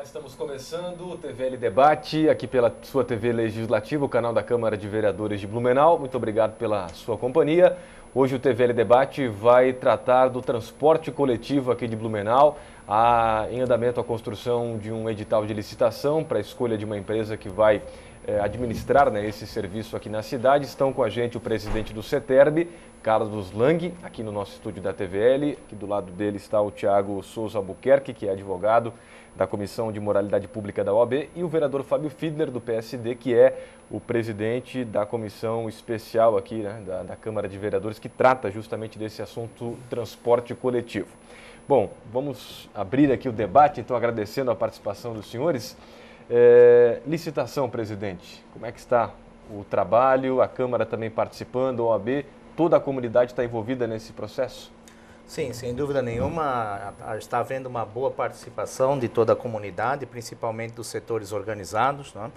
Olá, estamos começando o TVL Debate, aqui pela sua TV Legislativa, o canal da Câmara de Vereadores de Blumenau. Muito obrigado pela sua companhia. Hoje o TVL Debate vai tratar do transporte coletivo aqui de Blumenau. Há em andamento a construção de um edital de licitação para a escolha de uma empresa que vai administrar esse serviço aqui na cidade. Estão com a gente o presidente do CETERB, Carlos Lang, aqui no nosso estúdio da TVL. Aqui do lado dele está o Tiago Souza Albuquerque, que é advogado da Comissão de Moralidade Pública da OAB, e o vereador Fábio Fiedler, do PSD, que é o presidente da comissão especial aqui da Câmara de Vereadores, que trata justamente desse assunto transporte coletivo. Bom, vamos abrir aqui o debate, então agradecendo a participação dos senhores. Licitação, presidente, como é que está o trabalho, a Câmara também participando, a OAB, toda a comunidade está envolvida nesse processo? Sim, sem dúvida nenhuma, está havendo uma boa participação de toda a comunidade, principalmente dos setores organizados, né?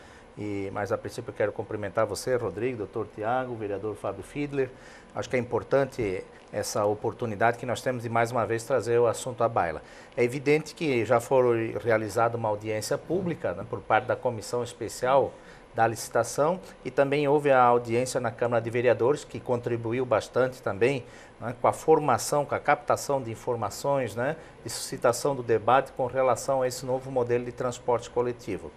Mas a princípio eu quero cumprimentar você, Rodrigo, doutor Tiago, o vereador Fábio Fiedler. Acho que é importante essa oportunidade que nós temos de mais uma vez trazer o assunto à baila. É evidente que já foi realizada uma audiência pública, né, por parte da Comissão Especial da licitação, e também houve a audiência na Câmara de Vereadores, que contribuiu bastante também, né, com a formação, com a captação de informações, né, de suscitação do debate com relação a esse novo modelo de transporte coletivo.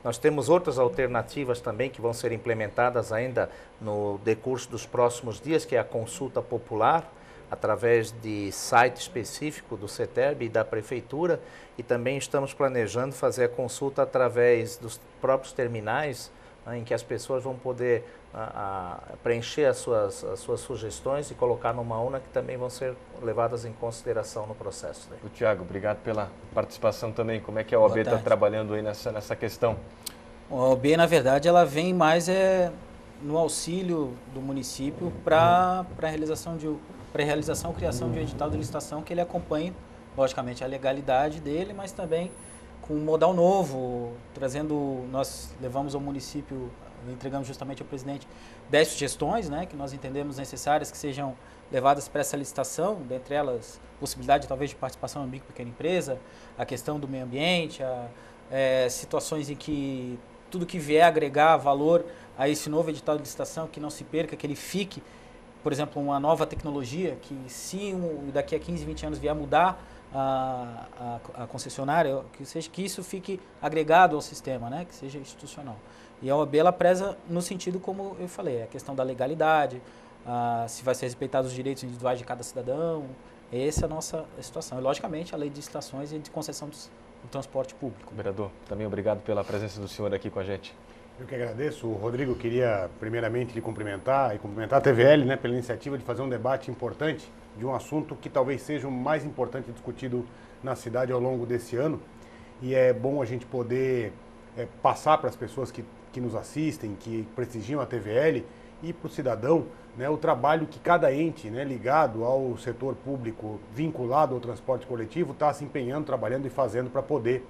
Nós temos outras alternativas também que vão ser implementadas ainda no decurso dos próximos dias, que é a consulta popular, através de site específico do CETERB e da Prefeitura, e também estamos planejando fazer a consulta através dos próprios terminais, em que as pessoas vão poder preencher as suas sugestões e colocar numa urna que também vão ser levadas em consideração no processo. O Tiago, obrigado pela participação também. Como é que a OAB está trabalhando aí nessa questão? A OAB, na verdade, ela vem mais no auxílio do município para a realização, criação de um edital de licitação que ele acompanhe, logicamente, a legalidade dele, mas também com um modal novo, nós levamos ao município, entregamos justamente ao presidente 10 sugestões, né, que nós entendemos necessárias que sejam levadas para essa licitação, dentre elas, possibilidade talvez de participação em micro e pequena empresa, a questão do meio ambiente, situações em que tudo que vier agregar valor a esse novo edital de licitação, que não se perca, que ele fique, por exemplo, uma nova tecnologia, que se daqui a 15, 20 anos vier mudar a concessionária, que isso fique agregado ao sistema, né? Que seja institucional. E a OAB, ela preza no sentido, como eu falei, a questão da legalidade, se vai ser respeitados os direitos individuais de cada cidadão. Essa é a nossa situação. E, logicamente, a lei de licitações e de concessão do transporte público. Vereador, também obrigado pela presença do senhor aqui com a gente. Eu que agradeço. O Rodrigo queria primeiramente lhe cumprimentar e cumprimentar a TVL, né, pela iniciativa de fazer um debate importante de um assunto que talvez seja o mais importante discutido na cidade ao longo desse ano. E é bom a gente poder passar para as pessoas que nos assistem, que prestigiam a TVL, e para o cidadão, né, o trabalho que cada ente, né, ligado ao setor público, vinculado ao transporte coletivo, está se empenhando, trabalhando e fazendo para poder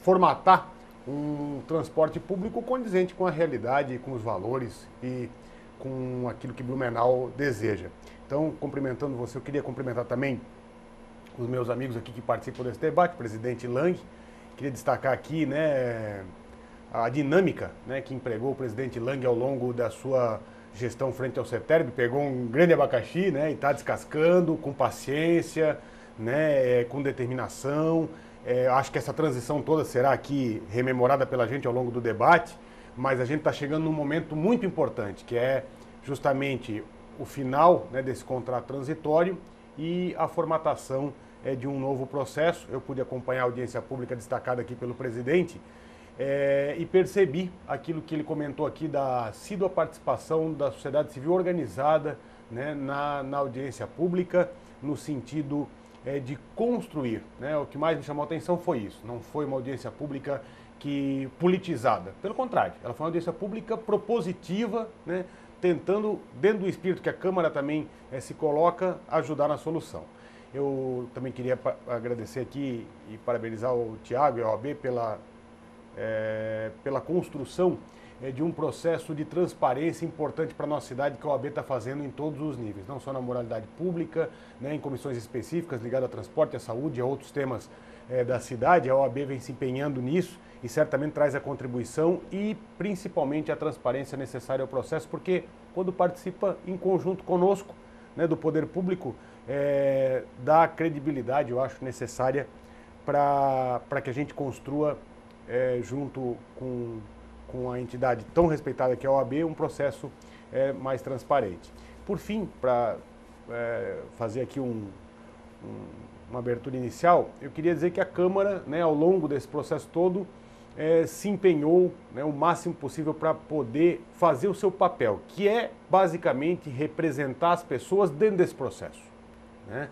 formatar um transporte público condizente com a realidade, com os valores e com aquilo que Blumenau deseja. Então, cumprimentando você, eu queria cumprimentar também os meus amigos aqui que participam desse debate, presidente Lang. Queria destacar aqui, né, a dinâmica, né, que empregou o presidente Lang ao longo da sua gestão frente ao CETERB. Pegou um grande abacaxi, né, e está descascando com paciência, né, com determinação. Acho que essa transição toda será aqui rememorada pela gente ao longo do debate, mas a gente está chegando num momento muito importante, que é justamente o final, né, desse contrato transitório e a formatação de um novo processo. Eu pude acompanhar a audiência pública destacada aqui pelo presidente e percebi aquilo que ele comentou aqui da assídua participação da sociedade civil organizada, né, na audiência pública, no sentido de construir, né? O que mais me chamou a atenção foi isso. Não foi uma audiência pública politizada. Pelo contrário, ela foi uma audiência pública propositiva, né? Tentando, dentro do espírito que a Câmara também se coloca, ajudar na solução. Eu também queria agradecer aqui e parabenizar o Tiago e a OAB pela construção de um processo de transparência importante para a nossa cidade que a OAB está fazendo em todos os níveis, não só na moralidade pública, né, em comissões específicas ligadas ao transporte, à saúde e a outros temas da cidade. A OAB vem se empenhando nisso e certamente traz a contribuição e principalmente a transparência necessária ao processo, porque quando participa em conjunto conosco, né, do poder público, dá a credibilidade, eu acho, necessária para que a gente construa, junto com a entidade tão respeitada que é a OAB, um processo mais transparente. Por fim, para fazer aqui uma abertura inicial, eu queria dizer que a Câmara, né, ao longo desse processo todo, se empenhou, né, o máximo possível para poder fazer o seu papel, que é basicamente representar as pessoas dentro desse processo, né?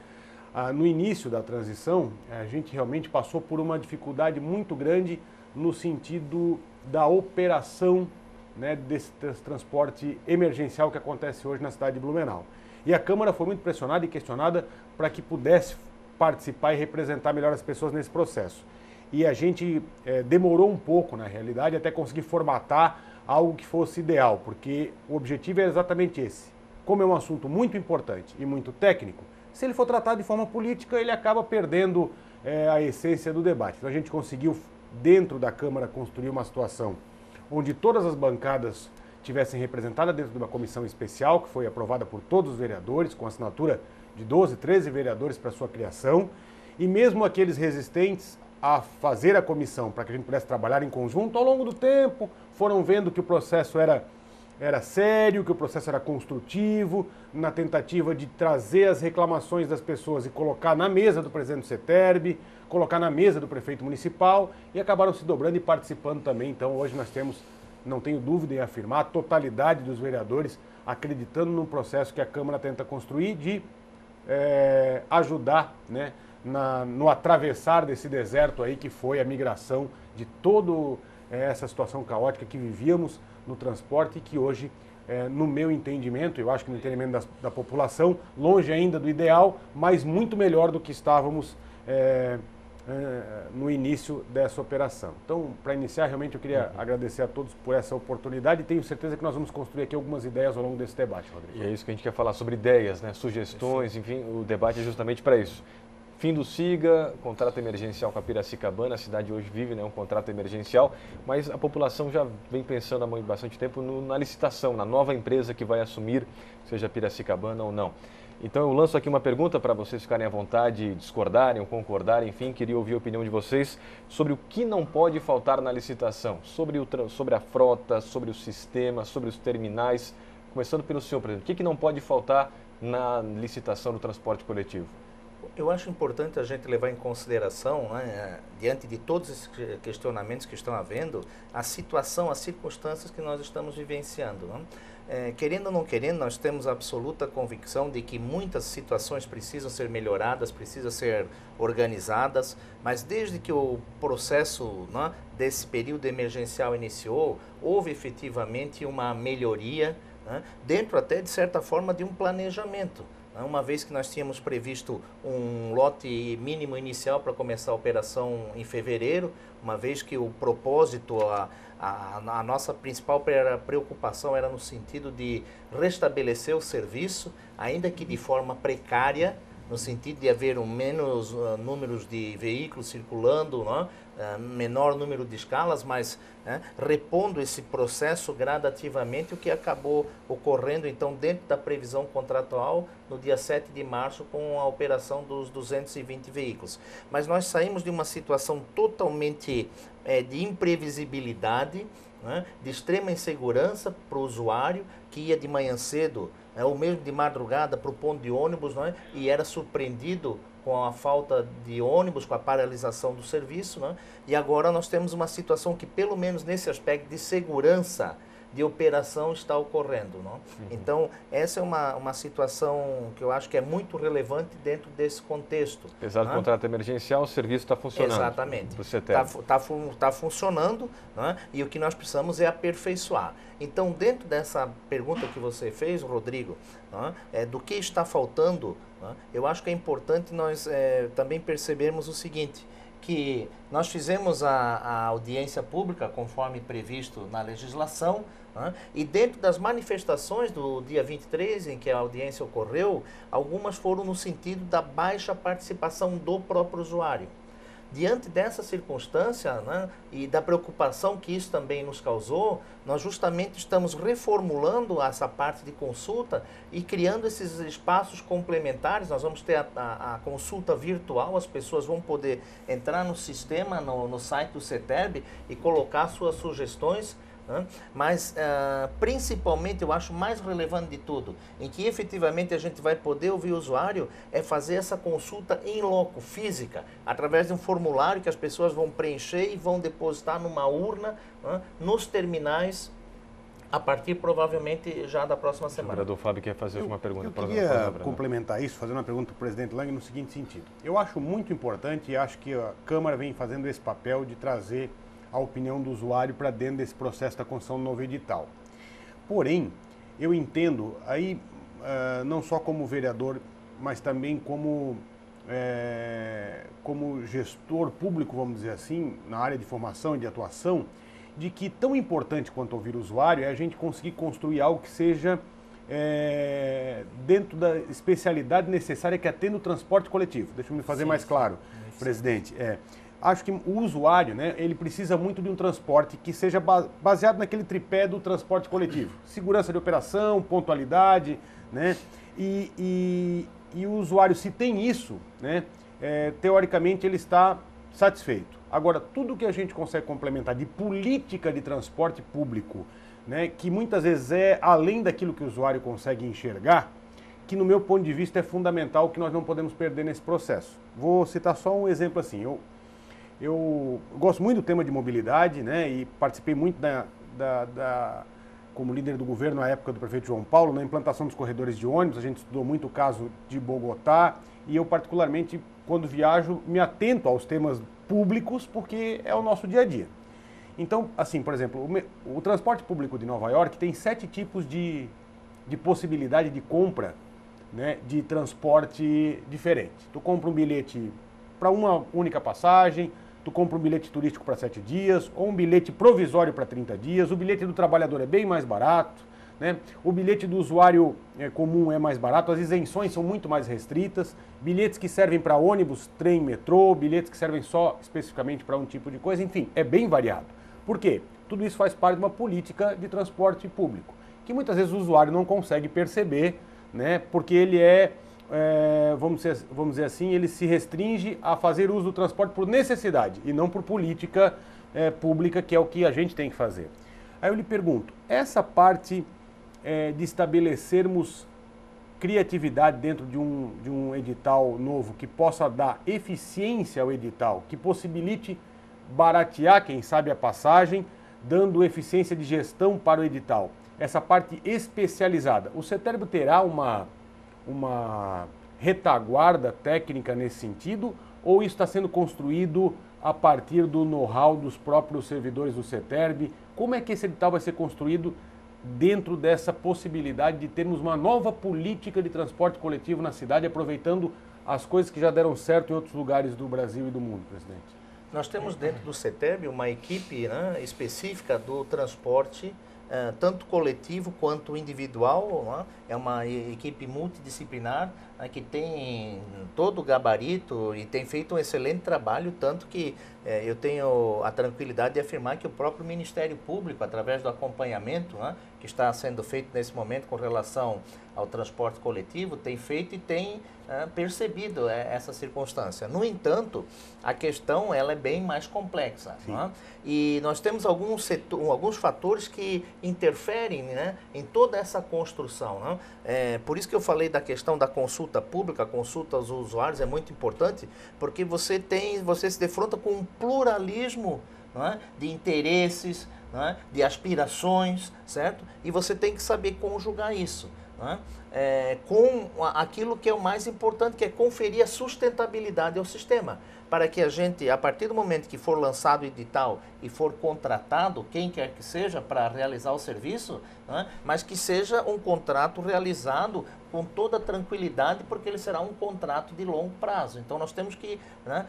No início da transição, a gente realmente passou por uma dificuldade muito grande no sentido da operação, né, desse transporte emergencial que acontece hoje na cidade de Blumenau. E a Câmara foi muito pressionada e questionada para que pudesse participar e representar melhor as pessoas nesse processo. E a gente demorou um pouco, na realidade, até conseguir formatar algo que fosse ideal, porque o objetivo é exatamente esse. Como é um assunto muito importante e muito técnico, se ele for tratado de forma política, ele acaba perdendo a essência do debate. Então a gente conseguiu, dentro da Câmara, construir uma situação onde todas as bancadas tivessem representadas dentro de uma comissão especial, que foi aprovada por todos os vereadores, com assinatura de 12, 13 vereadores para sua criação, e mesmo aqueles resistentes a fazer a comissão para que a gente pudesse trabalhar em conjunto, ao longo do tempo foram vendo que o processo era sério, que o processo era construtivo, na tentativa de trazer as reclamações das pessoas e colocar na mesa do presidente do CETERB, colocar na mesa do prefeito municipal, e acabaram se dobrando e participando também. Então hoje nós temos, não tenho dúvida em afirmar, a totalidade dos vereadores acreditando num processo que a Câmara tenta construir de ajudar, né, no atravessar desse deserto aí que foi a migração de toda essa situação caótica que vivíamos no transporte e que hoje, no meu entendimento, eu acho que no entendimento da população, longe ainda do ideal, mas muito melhor do que estávamos no início dessa operação. Então, para iniciar, realmente eu queria agradecer a todos por essa oportunidade e tenho certeza que nós vamos construir aqui algumas ideias ao longo desse debate, Rodrigo. E é isso que a gente quer falar, sobre ideias, né, sugestões, enfim, o debate é justamente para isso. Fim do SIGA, contrato emergencial com a Piracicabana, a cidade hoje vive, né, um contrato emergencial, mas a população já vem pensando há bastante tempo na licitação, na nova empresa que vai assumir, seja Piracicabana ou não. Então eu lanço aqui uma pergunta para vocês ficarem à vontade, discordarem ou concordarem, enfim, queria ouvir a opinião de vocês sobre o que não pode faltar na licitação, sobre a frota, sobre o sistema, sobre os terminais, começando pelo senhor, por exemplo, o que não pode faltar na licitação do transporte coletivo? Eu acho importante a gente levar em consideração, né, diante de todos esses questionamentos que estão havendo, a situação, as circunstâncias que nós estamos vivenciando, né? Querendo ou não querendo, nós temos a absoluta convicção de que muitas situações precisam ser melhoradas, precisam ser organizadas, mas desde que o processo, né, desse período emergencial iniciou, houve efetivamente uma melhoria, né, dentro até de certa forma de um planejamento. Uma vez que nós tínhamos previsto um lote mínimo inicial para começar a operação em fevereiro, uma vez que o propósito, a nossa principal preocupação era no sentido de restabelecer o serviço, ainda que de forma precária, no sentido de haver menos números de veículos circulando, né? Menor número de escalas, mas repondo esse processo gradativamente, o que acabou ocorrendo então dentro da previsão contratual no dia 7 de março com a operação dos 220 veículos. Mas nós saímos de uma situação totalmente de imprevisibilidade, né? De extrema insegurança para o usuário que ia de manhã cedo, ou mesmo de madrugada para o ponto de ônibus, né? E era surpreendido com a falta de ônibus, com a paralisação do serviço, né? E agora nós temos uma situação que, pelo menos nesse aspecto de segurança de operação, está ocorrendo, não? Então, essa é uma situação que eu acho que é muito relevante dentro desse contexto. Apesar do contrato emergencial, o serviço está funcionando. Exatamente. Está funcionando, né? E o que nós precisamos é aperfeiçoar. Então, dentro dessa pergunta que você fez, Rodrigo, né, do que está faltando, né, eu acho que é importante nós também percebermos o seguinte, que nós fizemos a audiência pública conforme previsto na legislação, né, e dentro das manifestações do dia 23, em que a audiência ocorreu, algumas foram no sentido da baixa participação do próprio usuário. diante dessa circunstância, né, e da preocupação que isso também nos causou, nós justamente estamos reformulando essa parte de consulta e criando esses espaços complementares. Nós vamos ter a consulta virtual, as pessoas vão poder entrar no sistema, no site do CETERB e colocar suas sugestões. Mas principalmente eu acho mais relevante de tudo, em que efetivamente a gente vai poder ouvir o usuário, é fazer essa consulta em loco, física, através de um formulário que as pessoas vão preencher e vão depositar numa urna, nos terminais, a partir provavelmente já da próxima semana. O vereador Fábio quer fazer uma pergunta. Eu queria complementar isso, fazendo uma pergunta para o presidente Lang no seguinte sentido. Eu acho muito importante e acho que a Câmara vem fazendo esse papel de trazer a opinião do usuário para dentro desse processo da construção do novo edital. Porém, eu entendo, aí não só como vereador, mas também como gestor público, vamos dizer assim, na área de formação e de atuação, de que tão importante quanto ouvir o usuário é a gente conseguir construir algo que seja dentro da especialidade necessária que atenda o transporte coletivo. Deixa eu me fazer mais claro, presidente. Acho que o usuário, né, ele precisa muito de um transporte que seja baseado naquele tripé do transporte coletivo. Segurança de operação, pontualidade, né? E o usuário, se tem isso, né, teoricamente ele está satisfeito. Agora, tudo que a gente consegue complementar de política de transporte público, né, que muitas vezes é além daquilo que o usuário consegue enxergar, que no meu ponto de vista é fundamental, que nós não podemos perder nesse processo. Vou citar só um exemplo assim. Eu gosto muito do tema de mobilidade, né, e participei muito como líder do governo na época do prefeito João Paulo, na implantação dos corredores de ônibus. A gente estudou muito o caso de Bogotá e eu particularmente, quando viajo, me atento aos temas públicos porque é o nosso dia a dia. Então, assim, por exemplo, o transporte público de Nova York tem 7 tipos de possibilidade de compra, né, de transporte diferente. Tu compra um bilhete para uma única passagem, tu compra um bilhete turístico para 7 dias, ou um bilhete provisório para 30 dias, o bilhete do trabalhador é bem mais barato, né? O bilhete do usuário comum é mais barato, as isenções são muito mais restritas, bilhetes que servem para ônibus, trem, metrô, bilhetes que servem só especificamente para um tipo de coisa, enfim, é bem variado. Por quê? Tudo isso faz parte de uma política de transporte público, que muitas vezes o usuário não consegue perceber, né? Porque ele vamos dizer assim, ele se restringe a fazer uso do transporte por necessidade e não por política pública, que é o que a gente tem que fazer. Aí eu lhe pergunto, essa parte de estabelecermos criatividade dentro de um edital novo que possa dar eficiência ao edital, que possibilite baratear, quem sabe, a passagem, dando eficiência de gestão para o edital, essa parte especializada, o CETERB terá uma retaguarda técnica nesse sentido, ou isso está sendo construído a partir do know-how dos próprios servidores do CETERB? Como é que esse edital vai ser construído dentro dessa possibilidade de termos uma nova política de transporte coletivo na cidade, aproveitando as coisas que já deram certo em outros lugares do Brasil e do mundo, presidente? Nós temos dentro do CETERB uma equipe, né, específica do transporte, tanto coletivo quanto individual, né? É uma equipe multidisciplinar, né, que tem todo o gabarito e tem feito um excelente trabalho, tanto que eu tenho a tranquilidade de afirmar que o próprio Ministério Público, através do acompanhamento, né, que está sendo feito nesse momento com relação ao transporte coletivo, tem feito e tem percebido essa circunstância. No entanto, a questão ela é bem mais complexa, né? E nós temos alguns fatores que interferem, né, em toda essa construção, né? Por isso que eu falei da questão da consulta pública, a consulta aos usuários é muito importante, porque você se defronta com um pluralismo, né, de interesses, né, de aspirações, certo? E você tem que saber conjugar isso, né, com aquilo que é o mais importante, que é conferir a sustentabilidade ao sistema, para que a gente, a partir do momento que for lançado o edital e for contratado, quem quer que seja, para realizar o serviço, né, mas que seja um contrato realizado com toda a tranquilidade, porque ele será um contrato de longo prazo. Então nós temos que, né,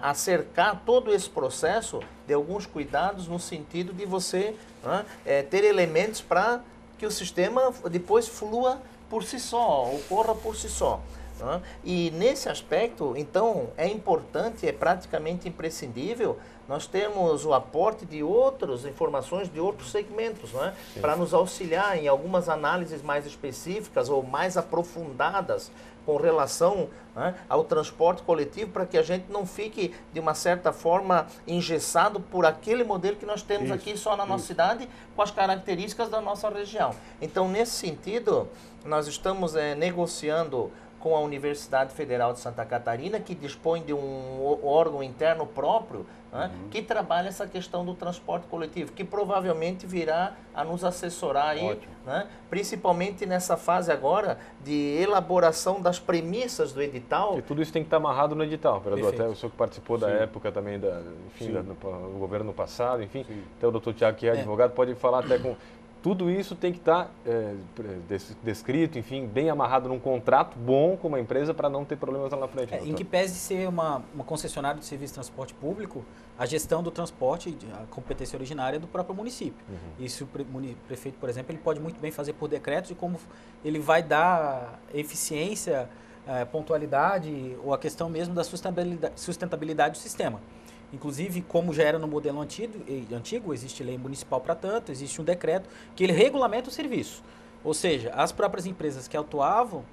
acercar todo esse processo de alguns cuidados no sentido de você, né, ter elementos para que o sistema depois flua por si só, ocorra por si só. Não é? E nesse aspecto, então, é importante, é praticamente imprescindível nós termos o aporte de outras informações de outros segmentos, não é? Para nos auxiliar em algumas análises mais específicas ou mais aprofundadas com relação, né, ao transporte coletivo, para que a gente não fique, de uma certa forma, engessado por aquele modelo que nós temos aqui só na nossa cidade, com as características da nossa região. Então, nesse sentido, nós estamos negociando com a Universidade Federal de Santa Catarina, que dispõe de um órgão interno próprio, né, que trabalha essa questão do transporte coletivo, que provavelmente virá a nos assessorar aí, né, principalmente nessa fase agora de elaboração das premissas do edital. E tudo isso tem que estar amarrado no edital, vereador. Perfeito. Até o senhor que participou da época também, do governo no passado, enfim. Até o doutor Tiago, que é advogado, pode falar até com... Tudo isso tem que estar descrito, enfim, bem amarrado num contrato bom com uma empresa para não ter problemas lá na frente. Em que pese ser uma concessionária de serviço de transporte público, a gestão do transporte, a competência originária é do próprio município. Isso o prefeito, por exemplo, ele pode muito bem fazer por decreto de como ele vai dar eficiência, pontualidade ou a questão mesmo da sustentabilidade do sistema. Inclusive, como já era no modelo antigo, existe lei municipal para tanto, existe um decreto que ele regulamenta o serviço. Ou seja, as próprias empresas que atuavam,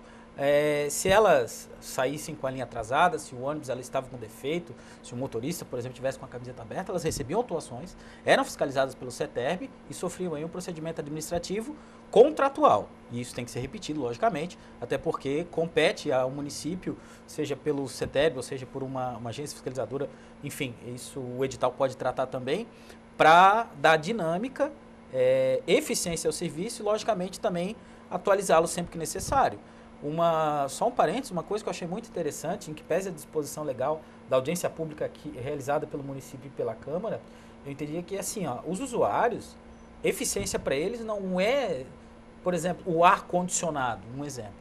se elas saíssem com a linha atrasada, se o ônibus ela estava com defeito, se o motorista, por exemplo, tivesse com a camiseta aberta, elas recebiam autuações, eram fiscalizadas pelo CETERB e sofriam aí um procedimento administrativo contratual. E isso tem que ser repetido, logicamente, até porque compete ao município, seja pelo CETERB ou seja por uma agência fiscalizadora, enfim, isso o edital pode tratar também, para dar dinâmica, eficiência ao serviço e, logicamente, também atualizá-lo sempre que necessário. Só um parênteses, uma coisa que eu achei muito interessante, em que pese a disposição legal da audiência pública aqui, realizada pelo município e pela Câmara, eu entendi que, assim, os usuários, eficiência para eles não é, por exemplo, o ar-condicionado, um exemplo.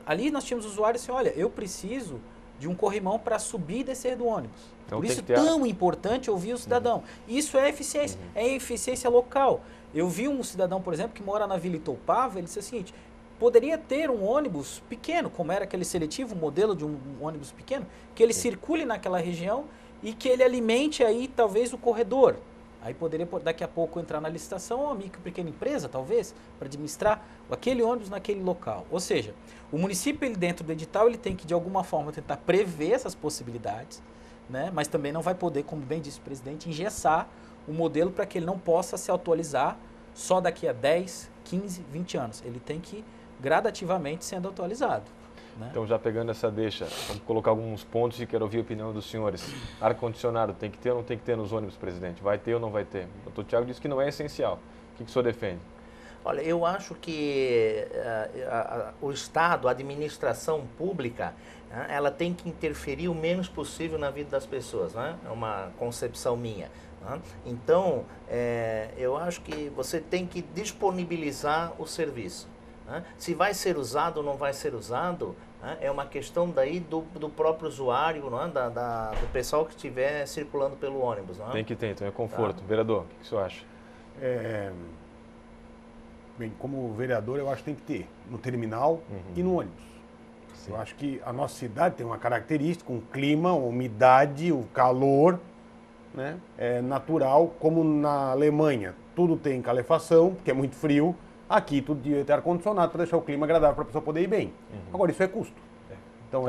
Ali nós tínhamos usuários assim, olha, eu preciso de um corrimão para subir e descer do ônibus. Então, por isso é tão importante ouvir o cidadão. Isso é eficiência, é eficiência local. Eu vi um cidadão, por exemplo, que mora na Vila Itoupava, ele disse o seguinte: poderia ter um ônibus pequeno, como era aquele seletivo, um modelo de um ônibus pequeno, que ele circule naquela região e que ele alimente aí talvez o corredor. Aí poderia daqui a pouco entrar na licitação uma micro pequena empresa, talvez, para administrar aquele ônibus naquele local. Ou seja, o município, ele, dentro do edital, ele tem que de alguma forma tentar prever essas possibilidades, né? Mas também não vai poder, como bem disse o presidente, engessar o modelo para que ele não possa se atualizar só daqui a 10, 15, 20 anos. Ele tem que gradativamente sendo atualizado, né? Então, já pegando essa deixa, vamos colocar alguns pontos e quero ouvir a opinião dos senhores. Ar-condicionado tem que ter ou não tem que ter nos ônibus, presidente? Vai ter ou não vai ter? O doutor Tiago disse que não é essencial. O que o senhor defende? Olha, eu acho que o Estado, a administração pública, ela tem que interferir o menos possível na vida das pessoas, né? É uma concepção minha. Então, eu acho que você tem que disponibilizar o serviço. Se vai ser usado ou não vai ser usado, é uma questão daí do próprio usuário, do pessoal que estiver circulando pelo ônibus. Tem que ter, então é conforto. Vereador, o que o senhor acha? Bem, como vereador, eu acho que tem que ter no terminal e no ônibus. Sim. Eu acho que a nossa cidade tem uma característica, um clima, uma umidade, o calor, né? É natural, como na Alemanha. Tudo tem calefação, porque é muito frio. Aqui tudo devia ter ar-condicionado para deixar o clima agradável para a pessoa poder ir bem. Agora, isso é custo. Então,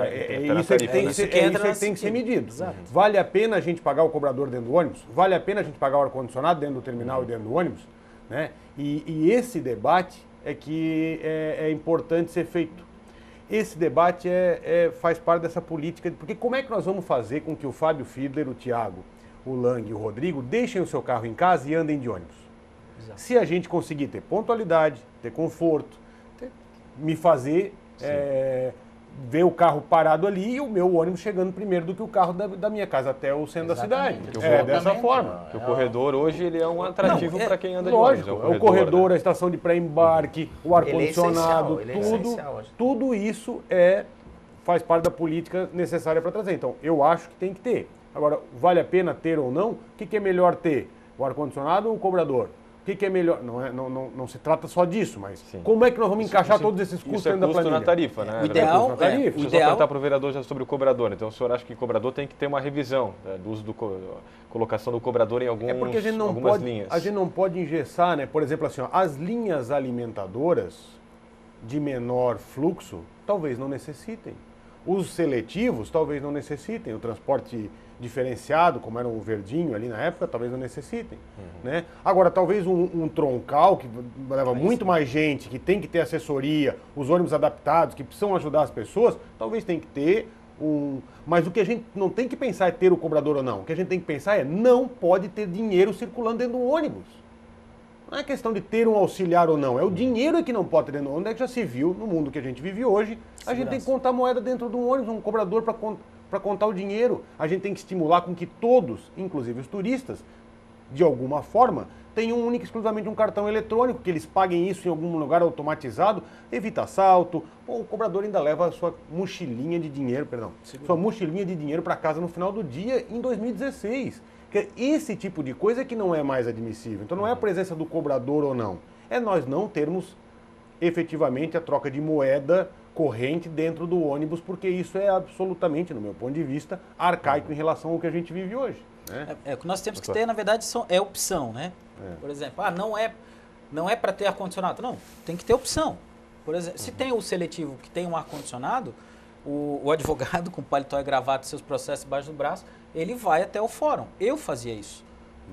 isso tem que ser medido. Vale a pena a gente pagar o cobrador dentro do ônibus? Vale a pena a gente pagar o ar-condicionado dentro do terminal e dentro do ônibus? Né? E esse debate é que é importante ser feito. Esse debate faz parte dessa política, porque como é que nós vamos fazer com que o Fábio Fiedler, o Tiago, o Lang e o Rodrigo deixem o seu carro em casa e andem de ônibus? Exato. Se a gente conseguir ter pontualidade, ter conforto, me fazer ver o carro parado ali e o meu ônibus chegando primeiro do que o carro da minha casa até o centro da cidade. Dessa forma. Porque o corredor hoje ele é um atrativo para quem anda de ônibus. ônibus. O corredor, né? A estação de pré-embarque, o ar-condicionado, tudo isso faz parte da política necessária para trazer. Então, eu acho que tem que ter. Agora, vale a pena ter ou não? O que é melhor ter? O ar-condicionado ou o cobrador? que é melhor? Não se trata só disso, mas Sim. como é que nós vamos encaixar todos esses custos Isso é dentro da custo planilha? na tarifa, né? O ideal, Deixa eu só ideal perguntar para o vereador já sobre o cobrador. Então, o senhor acha que o cobrador tem que ter uma revisão do uso colocação do cobrador em algumas porque linhas? a gente não pode engessar, né? Por exemplo, assim, ó, as linhas alimentadoras de menor fluxo talvez não necessitem. Os seletivos talvez não necessitem. O transporte diferenciado, como era o verdinho ali na época, talvez não necessitem. Né? Agora, talvez um troncal, que leva muito mais gente, que tem que ter assessoria, os ônibus adaptados, que precisam ajudar as pessoas, talvez tem que ter Mas o que a gente não tem que pensar é ter o cobrador ou não. O que a gente tem que pensar é não pode ter dinheiro circulando dentro do ônibus. Não é questão de ter um auxiliar ou não, é o dinheiro que não pode ter dentro do ônibus. É que já se viu no mundo que a gente vive hoje, a gente tem que contar moeda dentro do ônibus, um cobrador para contar o dinheiro. A gente tem que estimular com que todos, inclusive os turistas, de alguma forma, tenham única e exclusivamente um cartão eletrônico, que eles paguem isso em algum lugar automatizado, evita assalto. O cobrador ainda leva a sua mochilinha de dinheiro, sua mochilinha de dinheiro para casa no final do dia em 2016. Esse tipo de coisa que não é mais admissível. Então não é a presença do cobrador ou não, é nós não termos efetivamente a troca de moeda corrente dentro do ônibus, porque isso é absolutamente, no meu ponto de vista, arcaico em relação ao que a gente vive hoje. Né? O que nós temos que ter, na verdade, é opção, né? Por exemplo, não é para ter ar-condicionado. Não, tem que ter opção. Por exemplo, se tem o seletivo que tem um ar-condicionado, o advogado com paletó e gravata e seus processos embaixo do braço, ele vai até o fórum. Eu fazia isso.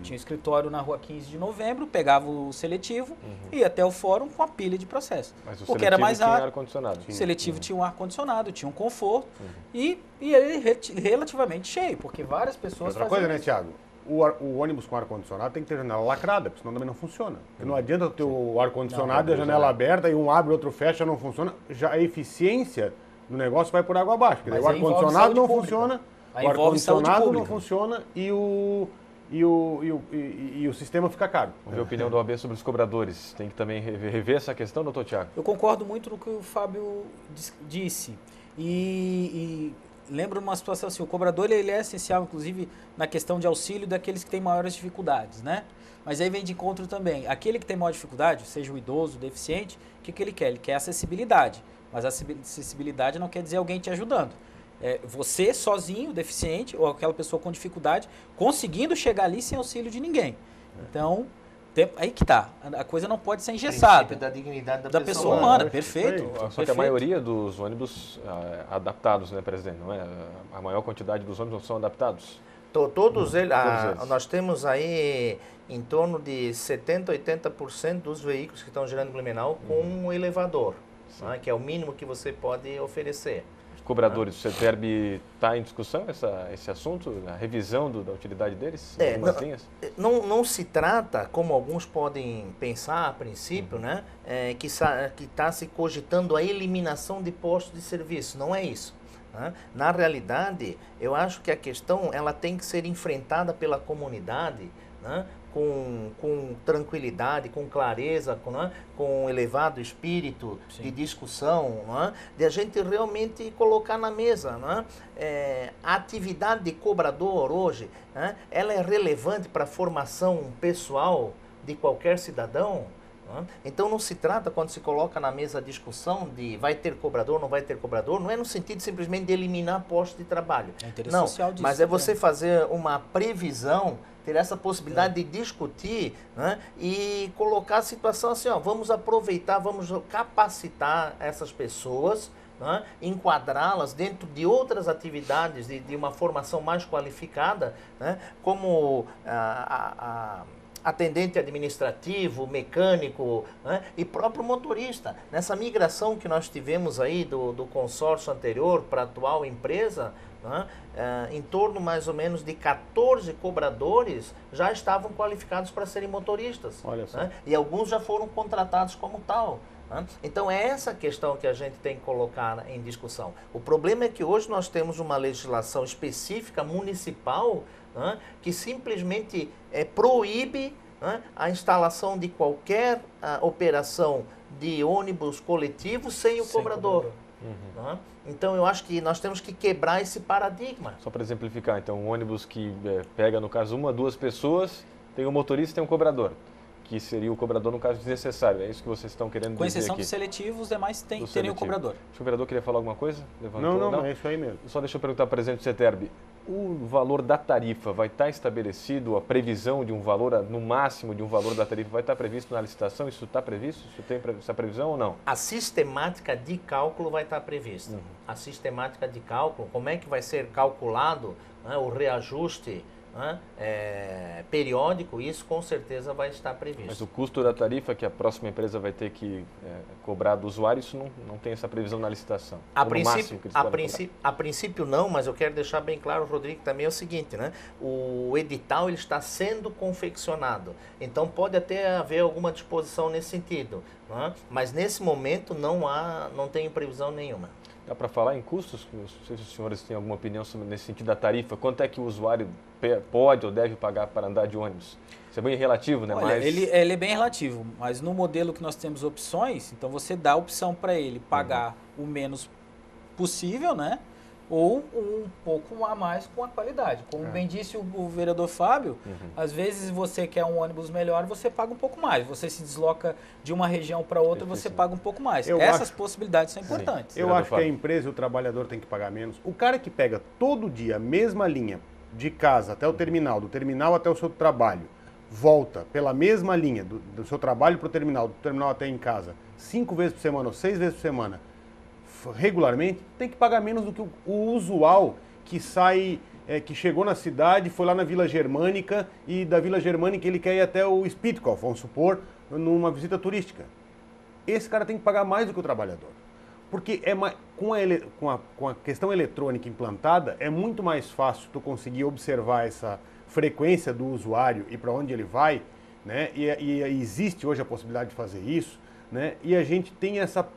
Tinha um escritório na rua 15 de novembro, pegava o seletivo e ia até o fórum com a pilha de processo. Mas o porque era mais tinha ar-condicionado. O seletivo tinha um ar-condicionado, tinha um conforto e ele relativamente cheio, porque várias pessoas Outra coisa, né, Thiago? O ônibus com ar-condicionado tem que ter janela lacrada, porque senão também não funciona. Porque não adianta ter o ar-condicionado e a janela aberta e um abre, outro fecha, não funciona. Já a eficiência do negócio vai por água abaixo. Porque o ar-condicionado não funciona, o ar-condicionado não funciona e o sistema fica caro. Vamos ver a opinião do OAB sobre os cobradores. Tem que também rever essa questão, doutor Thiago? Eu concordo muito no que o Fábio disse. E lembro uma situação assim, o cobrador ele é essencial, inclusive, na questão de auxílio daqueles que têm maiores dificuldades, né? Mas aí vem de encontro também, aquele que tem maior dificuldade, seja o idoso, o deficiente, o que ele quer? Ele quer acessibilidade, mas a acessibilidade não quer dizer alguém te ajudando. Você sozinho, deficiente, ou aquela pessoa com dificuldade, conseguindo chegar ali sem auxílio de ninguém. Então, aí que tá. A coisa não pode ser engessada. Princípio da dignidade da pessoa humana. Perfeito. Só que perfeito. a maioria dos ônibus adaptados, né, presidente? Não é? A maior quantidade dos ônibus não são adaptados? Todos eles. Nós temos aí em torno de 70%, 80% dos veículos que estão girando em Blumenau com um elevador, né, que é o mínimo que você pode oferecer. Cobradores, o CETERB está em discussão esse assunto, a revisão da utilidade deles? Não se trata, como alguns podem pensar a princípio, né, que está se cogitando a eliminação de postos de serviço. Não é isso. Né? Na realidade, eu acho que a questão ela tem que ser enfrentada pela comunidade, né, com tranquilidade, com clareza, com elevado espírito de discussão, de a gente realmente colocar na mesa. A atividade de cobrador hoje, ela é relevante para a formação pessoal de qualquer cidadão. Então não se trata, quando se coloca na mesa a discussão de vai ter cobrador, não vai ter cobrador, não é no sentido simplesmente de eliminar postos de trabalho. Não, mas é você fazer uma previsão, ter essa possibilidade de discutir, e colocar a situação assim, vamos aproveitar, vamos capacitar essas pessoas, enquadrá-las dentro de outras atividades de uma formação mais qualificada, como atendente administrativo, mecânico, e próprio motorista. Nessa migração que nós tivemos aí do consórcio anterior para a atual empresa, em torno mais ou menos de 14 cobradores já estavam qualificados para serem motoristas. Olha só. E alguns já foram contratados como tal. Então é essa questão que a gente tem que colocar em discussão. O problema é que hoje nós temos uma legislação específica municipal que simplesmente proíbe a instalação de qualquer operação de ônibus coletivo sem o cobrador. Então eu acho que nós temos que quebrar esse paradigma. Só para exemplificar, então um ônibus que pega, no caso, 1 a 2 pessoas, tem um motorista e tem um cobrador. que seria o cobrador no caso desnecessário. É isso que vocês estão querendo dizer aqui. Com exceção do seletivo, os demais teriam o cobrador. Acho que o vereador queria falar alguma coisa? Levantou, Não, é isso aí mesmo. Só deixa eu perguntar para o presidente do CETERB. O valor da tarifa vai estar estabelecido, a previsão de um valor, no máximo de um valor da tarifa, vai estar previsto na licitação? Isso está previsto? Isso tem essa previsão ou não? A sistemática de cálculo vai estar prevista. A sistemática de cálculo, como é que vai ser calculado, né, o reajuste, né, periódico, isso com certeza vai estar previsto. Mas o custo da tarifa que a próxima empresa vai ter que cobrar do usuário, isso não tem essa previsão na licitação? A princípio não, mas eu quero deixar bem claro, Rodrigo, também é o seguinte, né? O edital ele está sendo confeccionado, então pode até haver alguma disposição nesse sentido, né? Mas nesse momento não tem previsão nenhuma. Dá para falar em custos? Não sei se os senhores têm alguma opinião nesse sentido da tarifa. Quanto é que o usuário pode ou deve pagar para andar de ônibus? Isso é bem relativo, né? Olha, ele é bem relativo, mas no modelo que nós temos opções, então você dá a opção para ele pagar o menos possível, né? Ou um pouco a mais com a qualidade. Como bem disse o vereador Fábio, às vezes você quer um ônibus melhor, você paga um pouco mais. Você se desloca de uma região para outra, você paga um pouco mais. Essas possibilidades são importantes. Eu acho que a empresa e o trabalhador têm que pagar menos. O cara que pega todo dia a mesma linha de casa até o terminal, do terminal até o seu trabalho, volta pela mesma linha do seu trabalho para o terminal, do terminal até em casa, 5 vezes por semana ou 6 vezes por semana, regularmente, tem que pagar menos do que o usual que sai, que chegou na cidade, foi lá na Vila Germânica e da Vila Germânica ele quer ir até o Spitkov, vamos supor, numa visita turística. Esse cara tem que pagar mais do que o trabalhador. Porque com a questão eletrônica implantada, é muito mais fácil tu conseguir observar essa frequência do usuário e para onde ele vai, né? E existe hoje a possibilidade de fazer isso, né? E a gente tem essa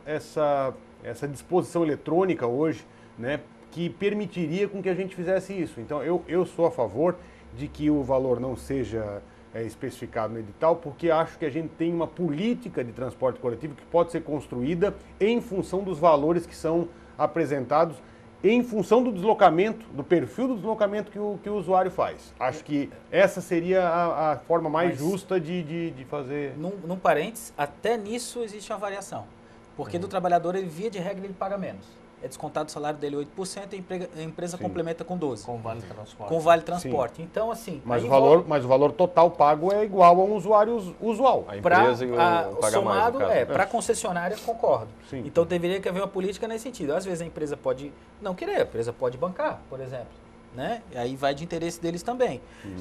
disposição eletrônica hoje, né, que permitiria com que a gente fizesse isso. Então, eu sou a favor de que o valor não seja especificado no edital, porque acho que a gente tem uma política de transporte coletivo que pode ser construída em função dos valores que são apresentados, em função do deslocamento, do perfil do deslocamento que o usuário faz. Acho que essa seria a forma mais justa de fazer... Num parênteses, até nisso existe uma variação. Porque do trabalhador, ele via de regra, ele paga menos. É descontado o salário dele 8%, a empresa complementa com 12%. Com vale transporte. Com vale transporte. Então, assim... Mas o valor total pago é igual a um usuário usual. A empresa e o paga somado, mais, para a concessionária, concordo. Sim. Então, deveria haver uma política nesse sentido. Às vezes, a empresa pode não querer, a empresa pode bancar, por exemplo. Né? E aí vai de interesse deles também.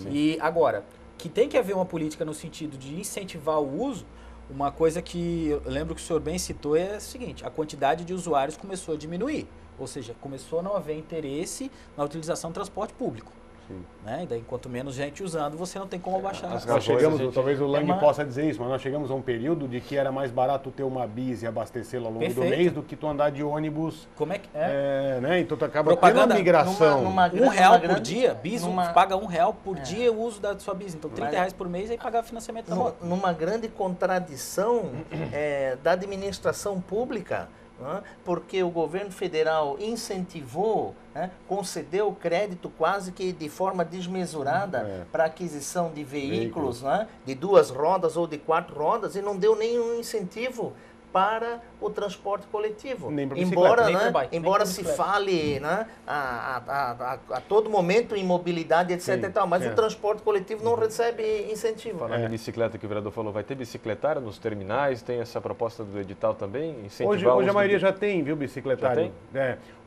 E agora, que tem que haver uma política no sentido de incentivar o uso. Uma coisa que eu lembro que o senhor bem citou é a seguinte: a quantidade de usuários começou a diminuir, ou seja, começou a não haver interesse na utilização do transporte público. Né? E daí, quanto menos gente usando, você não tem como abaixar. Nós chegamos, talvez o Lang possa dizer isso, mas nós chegamos a um período de que era mais barato ter uma bis e abastecê-la ao longo do mês do que tu andar de ônibus. Como é que é? Né? Então tu acaba tendo uma migração. R$1 por dia, bis, paga R$1 por dia o uso da sua bis. Então R$30 por mês aí pagar financiamento da moto. Numa grande contradição da administração pública, porque o governo federal incentivou, concedeu crédito quase que de forma desmesurada para aquisição de veículos de 2 rodas ou de 4 rodas e não deu nenhum incentivo para o transporte coletivo. Embora se fale a todo momento em mobilidade, etc. e tal, mas o transporte coletivo não recebe incentivo. Falando em bicicleta que o vereador falou, vai ter bicicletário nos terminais? Tem essa proposta do edital também? Hoje a maioria já tem, viu, bicicletário?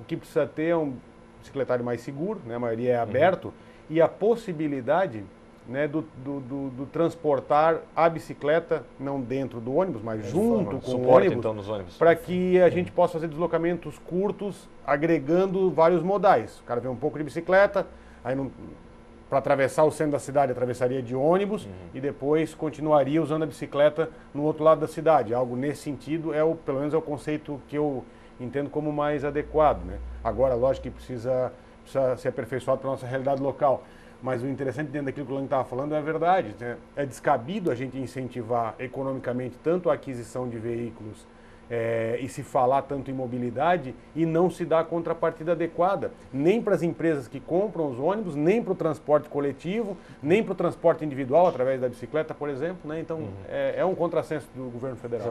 O que precisa ter é um bicicletário mais seguro, né? A maioria é aberto, e a possibilidade, né, do transportar a bicicleta, não dentro do ônibus, mas junto com o ônibus, então, nos ônibus, para que a gente possa fazer deslocamentos curtos, agregando vários modais. O cara vem um pouco de bicicleta, aí para atravessar o centro da cidade, atravessaria de ônibus e depois continuaria usando a bicicleta no outro lado da cidade. Algo nesse sentido, pelo menos é o conceito que eu entendo como mais adequado, né? Agora, lógico que precisa ser aperfeiçoado para a nossa realidade local. Mas o interessante dentro daquilo que o Lang estava falando é a verdade, né? É descabido a gente incentivar economicamente tanto a aquisição de veículos e se falar tanto em mobilidade e não se dá a contrapartida adequada, nem para as empresas que compram os ônibus, nem para o transporte coletivo, nem para o transporte individual através da bicicleta, por exemplo, né? Então é um contrassenso do governo federal.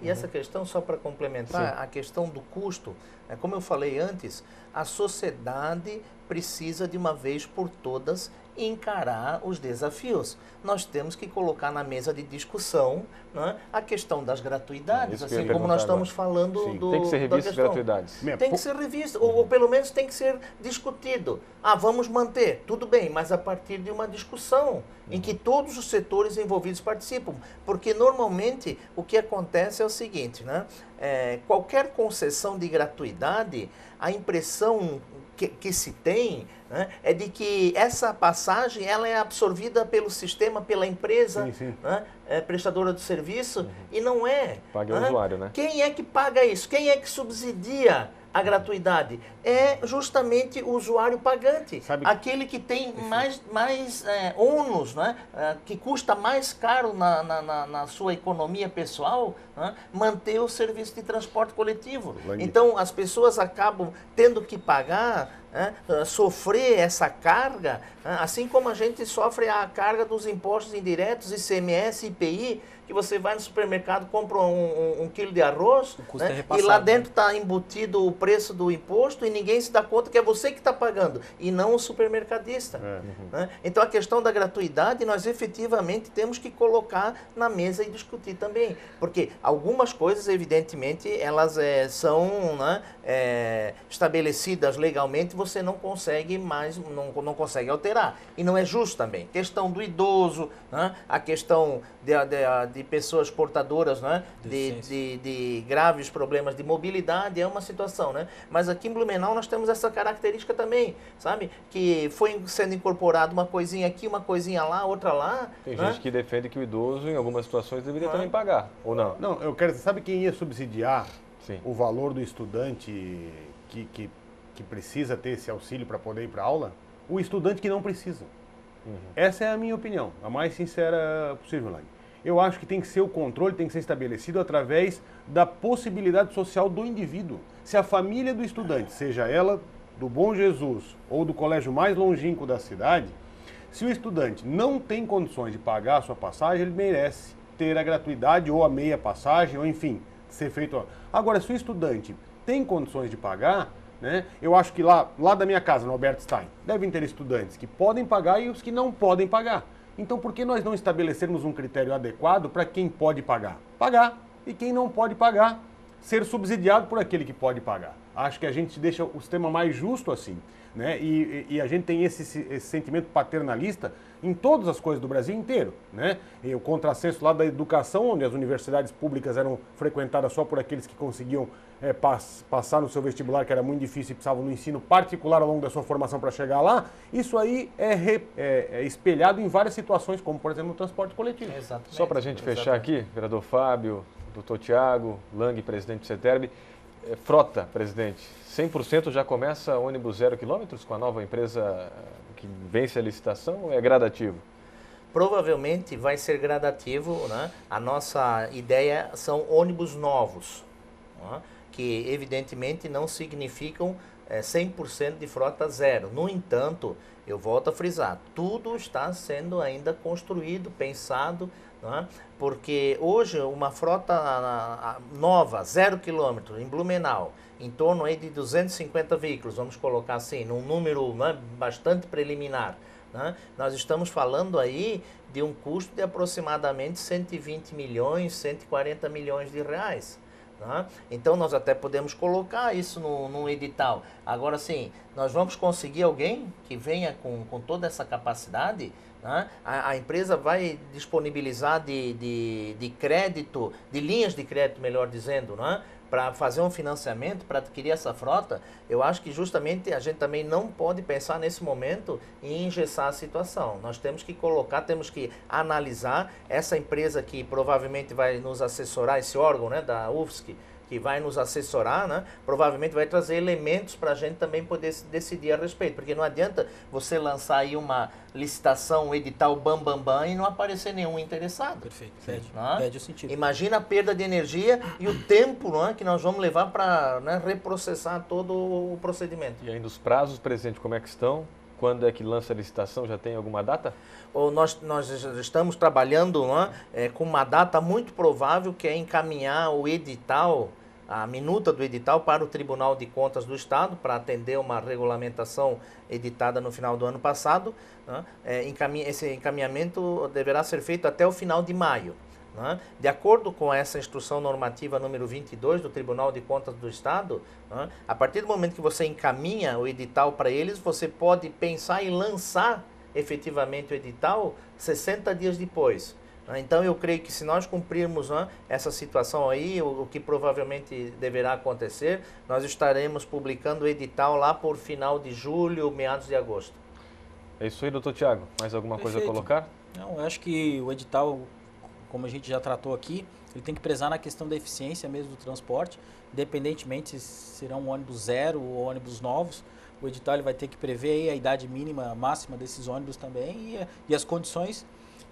E essa questão, só para complementar, a questão do custo, como eu falei antes, a sociedade precisa de uma vez por todas encarar os desafios. Nós temos que colocar na mesa de discussão, né, a questão das gratuidades, assim como nós estamos falando tem que ser revisto as gratuidades. Tem que ser revisto, ou pelo menos tem que ser discutido. Vamos manter, tudo bem, mas a partir de uma discussão em que todos os setores envolvidos participam. Porque normalmente o que acontece é o seguinte, né? Qualquer concessão de gratuidade, a impressão que se tem, né, é de que essa passagem ela é absorvida pelo sistema, pela empresa, né, prestadora do serviço, e não é. Paga o usuário, né? Quem é que paga isso? Quem é que subsidia a gratuidade? É justamente o usuário pagante, aquele que tem mais ônus, né? Que custa mais caro na sua economia pessoal, né? Manter o serviço de transporte coletivo. Então as pessoas acabam tendo que pagar, sofrer essa carga, assim como a gente sofre a carga dos impostos indiretos, ICMS, IPI, que você vai no supermercado, compra um quilo de arroz, né, e lá dentro está embutido o preço do imposto e ninguém se dá conta que é você que está pagando e não o supermercadista. Né? Então a questão da gratuidade nós efetivamente temos que colocar na mesa e discutir também, porque algumas coisas evidentemente elas são, né, estabelecidas legalmente, você não consegue mais, não consegue alterar, e não é justo também. Questão do idoso, né, a questão de pessoas portadoras, né, de graves problemas de mobilidade, é uma situação, né? Mas aqui em Blumenau nós temos essa característica também, sabe? Que foi sendo incorporado uma coisinha aqui, uma coisinha lá, outra lá. Tem gente que defende que o idoso, em algumas situações, deveria também pagar, ou não? Não, eu quero sabe quem ia subsidiar o valor do estudante que precisa ter esse auxílio para poder ir para aula? O estudante que não precisa. Essa é a minha opinião, a mais sincera possível, Lang. Eu acho que tem que ser o controle, tem que ser estabelecido através da possibilidade social do indivíduo. Se a família do estudante, seja ela do Bom Jesus ou do colégio mais longínquo da cidade, se o estudante não tem condições de pagar a sua passagem, ele merece ter a gratuidade ou a meia passagem, ou enfim, ser feito. Agora, se o estudante tem condições de pagar, né, eu acho que lá da minha casa, no Albert Stein, devem ter estudantes que podem pagar e os que não podem pagar. Então, por que nós não estabelecermos um critério adequado para quem pode pagar? Pagar. E quem não pode pagar, ser subsidiado por aquele que pode pagar. Acho que a gente deixa o sistema mais justo assim, né? E a gente tem esse sentimento paternalista em todas as coisas do Brasil inteiro, né? E o contrassenso lá da educação, onde as universidades públicas eram frequentadas só por aqueles que conseguiam passar no seu vestibular, que era muito difícil e precisavam no ensino particular ao longo da sua formação para chegar lá, isso aí é espelhado em várias situações, como por exemplo no transporte coletivo. Exatamente. Só para a gente fechar aqui, vereador Fábio, doutor Tiago, Lang, presidente do CETERB, frota, presidente, 100% já começa ônibus 0 km com a nova empresa que vence a licitação ou é gradativo? Provavelmente vai ser gradativo, né? A nossa ideia são ônibus novos, né? Que evidentemente não significam 100% de frota zero. No entanto, eu volto a frisar, tudo está sendo ainda construído, pensado, né? Porque hoje uma frota nova, 0 km, em Blumenau, em torno aí de 250 veículos, vamos colocar assim, num número, né, bastante preliminar, né? Nós estamos falando aí de um custo de aproximadamente 120 milhões, 140 milhões de reais. Então nós até podemos colocar isso no edital. Agora sim, nós vamos conseguir alguém que venha com toda essa capacidade, né? A empresa vai disponibilizar de crédito, de linhas de crédito, melhor dizendo, né? Para fazer um financiamento, para adquirir essa frota. Eu acho que justamente a gente também não pode pensar nesse momento em engessar a situação. Nós temos que colocar, temos que analisar essa empresa que provavelmente vai nos assessorar, esse órgão, né, da UFSC, que vai nos assessorar, né, provavelmente vai trazer elementos para a gente também poder decidir a respeito, porque não adianta você lançar aí uma licitação, um edital bam e não aparecer nenhum interessado. Perfeito, perde o sentido. Imagina a perda de energia e o tempo, não é, que nós vamos levar para, né, reprocessar todo o procedimento. E ainda os prazos, presidente, como é que estão? Quando é que lança a licitação? Já tem alguma data? Nós estamos trabalhando, não é, com uma data muito provável, que é encaminhar o edital, a minuta do edital, para o Tribunal de Contas do Estado, para atender uma regulamentação editada no final do ano passado. Né? Esse encaminhamento deverá ser feito até o final de maio. Né? De acordo com essa instrução normativa número 22 do Tribunal de Contas do Estado, né, a partir do momento que você encaminha o edital para eles, você pode pensar em lançar efetivamente o edital 60 dias depois. Né? Então eu creio que se nós cumprirmos, né, essa situação aí, o que provavelmente deverá acontecer, nós estaremos publicando o edital lá por final de julho, meados de agosto. É isso aí, doutor Tiago. Mais alguma coisa a colocar? Não, eu acho que o edital, como a gente já tratou aqui, ele tem que prezar na questão da eficiência mesmo do transporte, independentemente se serão ônibus zero ou ônibus novos. O edital ele vai ter que prever aí a idade mínima, máxima desses ônibus também e as condições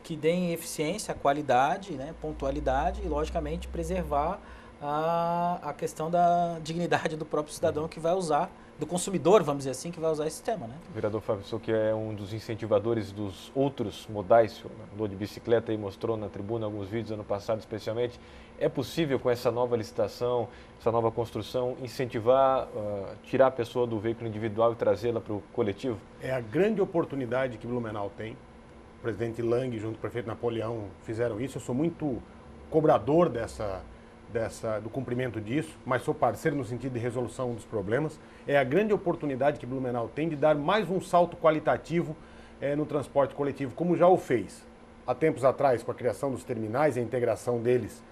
que deem eficiência, qualidade, né, pontualidade e, logicamente, preservar a questão da dignidade do próprio cidadão que vai usar, do consumidor, vamos dizer assim, que vai usar esse sistema, né? Vereador Fábio, o senhor que é um dos incentivadores dos outros modais, o senhor andou de bicicleta e mostrou na tribuna alguns vídeos ano passado especialmente, é possível com essa nova licitação, essa nova construção, incentivar, tirar a pessoa do veículo individual e trazê-la para o coletivo? É a grande oportunidade que Blumenau tem. O presidente Lang junto com o prefeito Napoleão fizeram isso. Eu sou muito cobrador do cumprimento disso, mas sou parceiro no sentido de resolução dos problemas. É a grande oportunidade que Blumenau tem de dar mais um salto qualitativo no transporte coletivo, como já o fez há tempos atrás com a criação dos terminais e a integração deles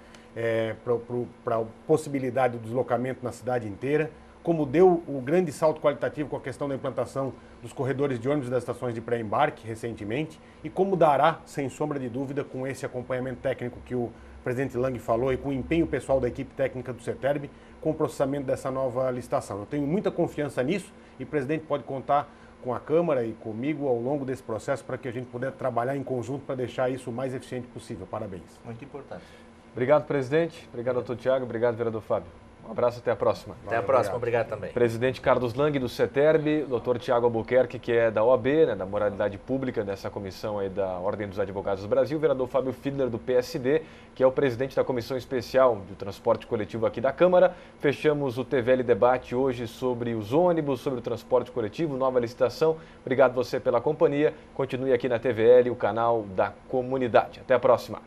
para a possibilidade do deslocamento na cidade inteira, como deu o grande salto qualitativo com a questão da implantação dos corredores de ônibus das estações de pré-embarque recentemente, e como dará, sem sombra de dúvida, com esse acompanhamento técnico que o presidente Lang falou e com o empenho pessoal da equipe técnica do CETERB, com o processamento dessa nova licitação. Eu tenho muita confiança nisso e o presidente pode contar com a Câmara e comigo ao longo desse processo para que a gente puder trabalhar em conjunto para deixar isso o mais eficiente possível. Parabéns. Muito importante. Obrigado, presidente. Obrigado, doutor Tiago. Obrigado, vereador Fábio. Um abraço, até a próxima. Até a próxima, obrigado também. Presidente Carlos Lang, do CETERB, doutor Tiago Albuquerque, que é da OAB, né, da Moralidade Pública, dessa comissão aí da Ordem dos Advogados do Brasil, o vereador Fábio Fiedler, do PSD, que é o presidente da Comissão Especial do Transporte Coletivo aqui da Câmara. Fechamos o TVL Debate hoje sobre os ônibus, sobre o transporte coletivo, nova licitação. Obrigado você pela companhia. Continue aqui na TVL, o canal da comunidade. Até a próxima.